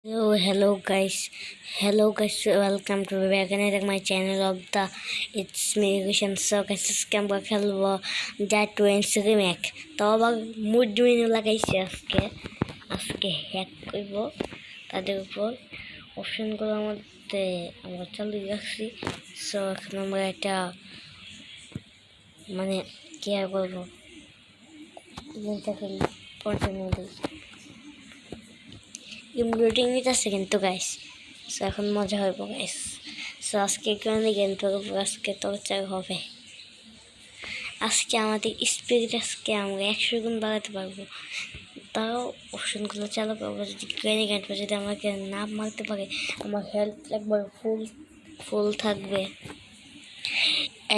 Hello guys, welcome to back again my channel of the it's me Gushan. So guys, scam ba খেলবো that wins remake তো আবার mood জুইন লাগাইছি আজকে hack করব তাদের উপর অপশনগুলো মধ্যে আমরা চালু রাখছি। সো এখন আমরা এটা মানে কি আর বলবো কন্টিনিউ দিই ইমপ্লোডিং নিতেছে কিন্তু গাইস। সো এখন মজা হইব গাইস। সো আজকে কেন গেম করবো, আজকে টর্চার হবে। আজকে আমাদের স্পিড আজকে আমরা 100 গুণ বাড়াতে পারবো। তাও অপশনগুলো চালু করবো। যদি গ্রেনি গানটা যদি আমাকে না মারতে পারে, আমার হেলথ একবার ফুল থাকবে।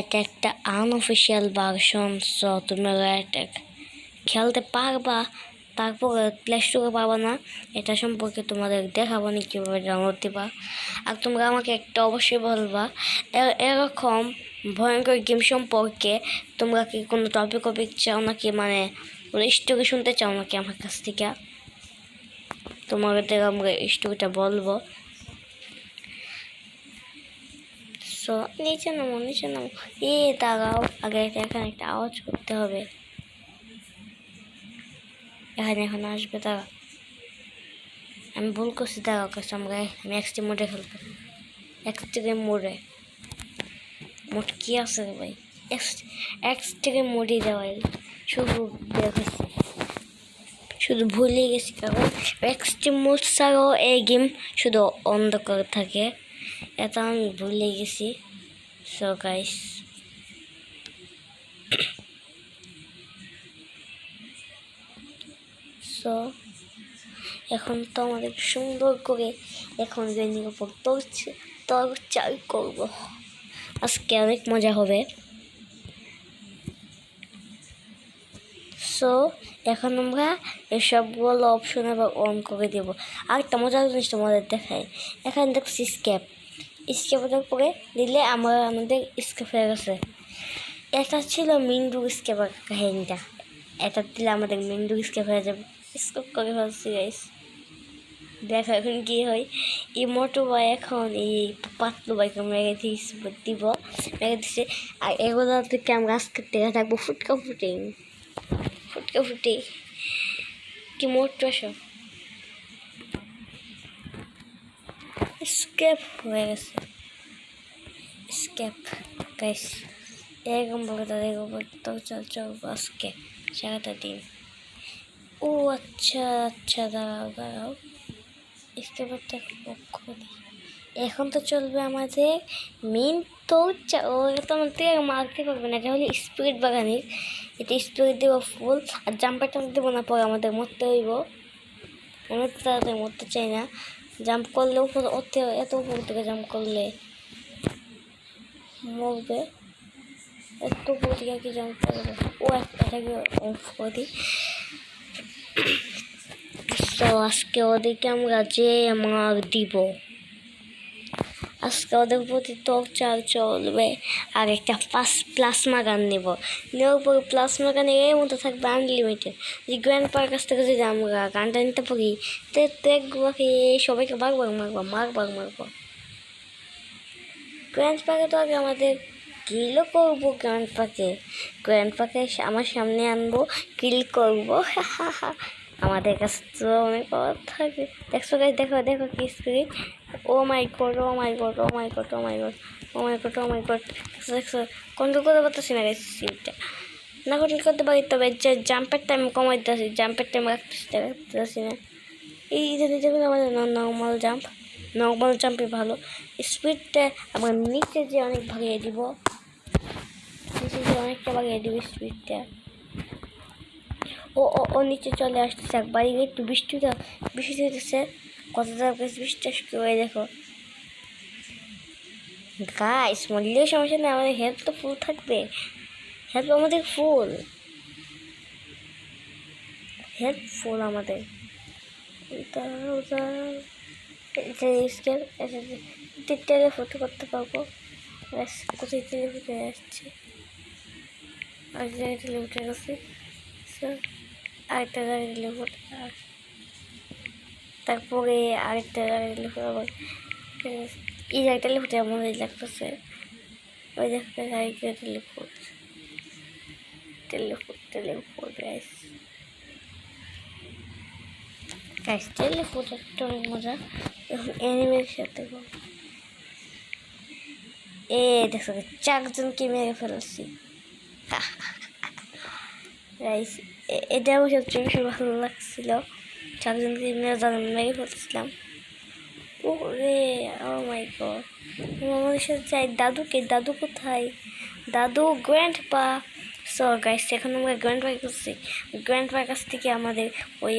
এটা একটা আনঅফিসিয়াল ভার্সন। সো তুমি এটা খেলতে পারবা, তারপর প্লে স্টোরে পাবা না। এটা সম্পর্কে তোমাদের দেখাবো না কীভাবে ডাউনলোড দিবা। আর তোমরা আমাকে একটা অবশ্যই বলবা এরকম ভয়ঙ্কর গেম সম্পর্কে তোমরা কি কোনো টপিক চাও নাকি, মানে কোনো স্টোরি শুনতে চাও নাকি আমার কাছ থেকে। তোমাদের আমরা স্টোরিটা বলবো। সো নিচে নামো দাঁড়াও, আগে এখানে একটা আওয়াজ করতে হবে। এখন আসবে তারা, আমি ভুল করছি। তারা কাছে আমরা এক্সট্রিম মোডে খেলবো। এক্সট্রিম মোড কি আছে রে ভাই? এক্সট্রিম মোডে দেওয়াই শুধু দেখেছি, শুধু ভুলে গেছি। কারণ এক্সট্রিম মোড ছাড়াও এই গেম শুধু অন্ধকার থাকে, এটা আমি ভুলে গেছি। সো গাইস, সো এখন তো আমাদের সুন্দর করে এখন গেমিং উপর টর্চার করব। আজকে অনেক মজা হবে। সো এখন আমরা এসবগুলো অপশন আবার অন করে দেব। আর একটা মজার জিনিস তোমাদের দেখাই, এখানে দেখছি স্কেপের পরে দিলে আমাদের স্কেপ হয়ে গেছে। এটা ছিল মিন্ডু স্কেপের কাহিনীটা, এটা দিলে আমাদের মিন্ডু স্কেপ হয়ে যাবে। স্কেপ করে ফেলছি গাইস। দেখো এখন কি হয়। এই মোটু ভাই এখন এই পাতলু ভাইকে মেরে দিব, মেরে দিচ্ছে। আর এগুলো থেকে আমরা আজকের থেকে থাকবো ফুটকা ফুটে কি মোটু আসো স্কেপ হয়ে গেছে। স্কেপ গাইস, এরকম ভাবে তাদের উপর তো চল আজকে সারাটা দিন। ও আচ্ছা দাঁড়াও স্কেপটা এখন তো চলবে আমাদের মেন। তো ও তো আমাদের মারতে পারবে না, এটা হলে স্পিড বাগানের। এটা স্পিড দেবো ফুল, আর জাম্পারটা দেবো না, পরে আমাদের মরতে হইব। আমি তো তাড়াতাড়ি মরতে চাই না। জাম্প করলে এত উপর থেকে জাম্প করলে মরবে। এত উপর থেকে কি জাম্প করবে? ও এটাকে অফ করে দিই। তো আজকে ওদেরকে আমরা যে মার দিব, আজকে ওদের প্রতি টর্চার চলবে। আর একটা প্লাজমা গান নেওয়ার পর প্লাজমা গানের এর মতো থাকবে আনলিমিটেড। যে গ্র্যান্ড পার কাছ থেকে যদি আমরা গানটা নিতে পারি, দেখবো সবাইকে মারবো। গ্র্যান্ড পাকে তো আগে আমাদের কিলও করবো। গ্র্যান্ড পাকে আমার সামনে আনবো, কিল করবো। আমাদের কাছে তো অনেক পাওয়ার থাকে। দেখো কি স্পিড। ও মাই গড দেখছো, কন্ট্রোল করতে পারতেছি না স্পিডটা। না কন্ট্রোল করতে পারি, তবে জাম্পের টাইম কমাইতেছি, জাম্পের টাইম রাখতেছি না। এই যেগুলো আমাদের নর্মাল জাম্পে ভালো স্পিডটা। আমরা নিচে যে অনেক ভাগিয়ে দিব, অনেকটা ভাগিয়ে দিব স্পিডটা। ও নিচে চলে আসতেছে একবার। একটু বৃষ্টি হইতেছে, কত বৃষ্টি আসবে ওই দেখো গাইস। মরলেও সমস্যা নেই, আমাদের হেলথ তো ফুল থাকবে। হেলথ আমাদের ফুল আমাদের। টেলিফোটো করতে পারবো। কোথায় টেলিফোটে আসছে, আর জায়গায় টেলিফোটে গেছে। আরেকটা জায়গায় টেলিফোট, তারপরে আরেকটা টেলিফোন আবার এই একটা টেলিফোনটা মনে লাগতেছে ওই দেখতে আরেকটা telephone telephone telephone guys guys telephone একটা অনেক মজা এখন অ্যানিমের সাথে দেখো 4 জনকে মেরে ফেলছি গাইস এটা আমার সবচেয়ে বেশি ভালো লাগছিল 4 জনকে মেরে ফেলছিলাম ওরে ও মাই গড আমাদের সাথে যাই দাদু কোথায় দাদু গ্র্যান্ডপা সো গাইস এখন আমরা গ্র্যান্ডপার করছি গ্র্যান্ডপার কাছ থেকে আমাদের ওই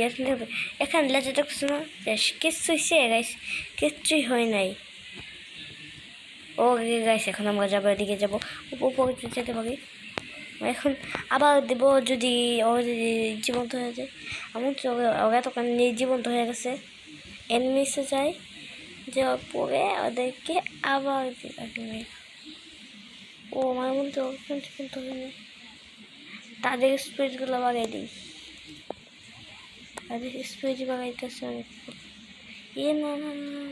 এখানে লেজে দেখছো না বেশ কিচ্ছু হয়েছে গাইস কিচ্ছুই হয় নাই ওকে গাইস এখন আমরা যাবো এদিকে যাবো উপরে যেতে পারি এখন আবার দেবো যদি ও যদি জীবন্ত হয়ে যায় এমন ওরা তখন জীবন্ত হয়ে গেছে এনিমিসে যায় যাওয়ার পরে ওদেরকে আবার ও আমার মধ্যে জীবন্ত হয়ে যায় তাদের স্পিডগুলো বাড়িয়ে দিই তাদের স্পিড বাড়াইতেছে অনেক না না না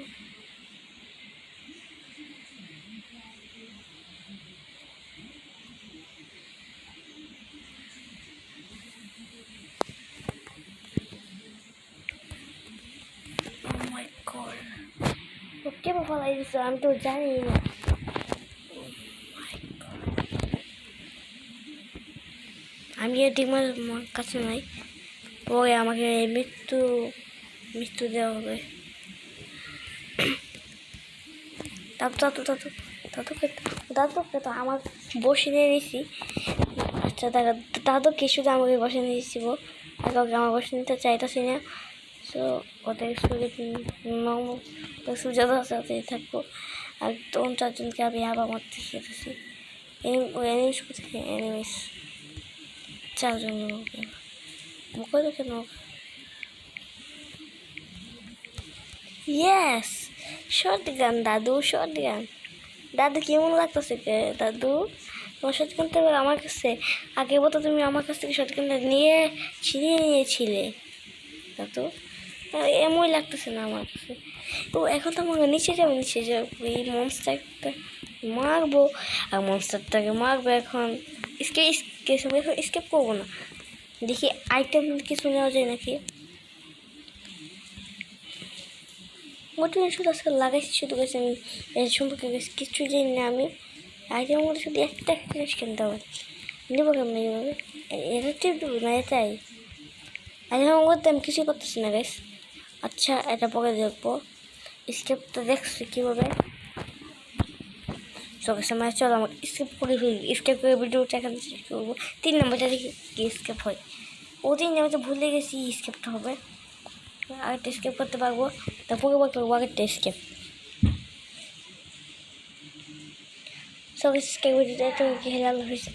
কে ফলাই দিচ্ছ আমি তো জানি না আমি ডিমার কাছে নাই পরে আমাকে মৃত্যু দেওয়া হবে দাদুকে তো আমার বসে নিয়ে নিয়েছি আচ্ছা দাদুকে শুধু আমাকে বসে নিয়েছিল আর কাউকে আমার বসে নিতে চাইতেছি না তো ওদের সুযোগ সাথে থাকবো আর 4 জনকে আমি আবার মারতে শিখেছি এনিমিস কোথায় এনিমিস 4 জন মুখে দেখে নাও ইয়েস শটগান দাদু কেমন লাগতেছে দাদু তোমার শটগানটা আমার কাছে আগে বলতো তুমি আমার কাছ থেকে শটগানটা ছিনিয়ে নিয়েছিলে দাদু এমনই লাগতেছে না আমার কাছে তো এখন তো আমাকে নিচে যাবো এই মনস্টারটা মারবো আর মনস্টারটাকে মারবো এখন স্কেপ করবো না দেখি আইটেম কিছু নেওয়া যায় নাকি মোটিভেশন আজকে লাগাইছি শুধু গেছি আমি এর সম্পর্কে কিছু জানি না আমি আইটেমের মধ্যে শুধু একটা জিনিস কিনতে হবে নেবো কেমন এইভাবে এটা টিপ দেবো না এটাই আইটেমের মধ্যে আমি কিছুই করতেছি না গাইস আচ্ছা এটা পরে দেখবো স্কেপটা দেখছি কীভাবে চোখের সময় চলো আমাকে স্কেপ করে ভিডিওটা এখানে শেষ করবো 3 নম্বরটা দেখি কি স্কেপ হয় 3 নম্বরটা ভুলে গেছি স্কেপটা হবে আরেকটা স্কেপ করতে পারবো তারপরে করবো আরেকটা স্কেপ সব স্কেপ ভিডিওটা কি হেলাল হয়েছে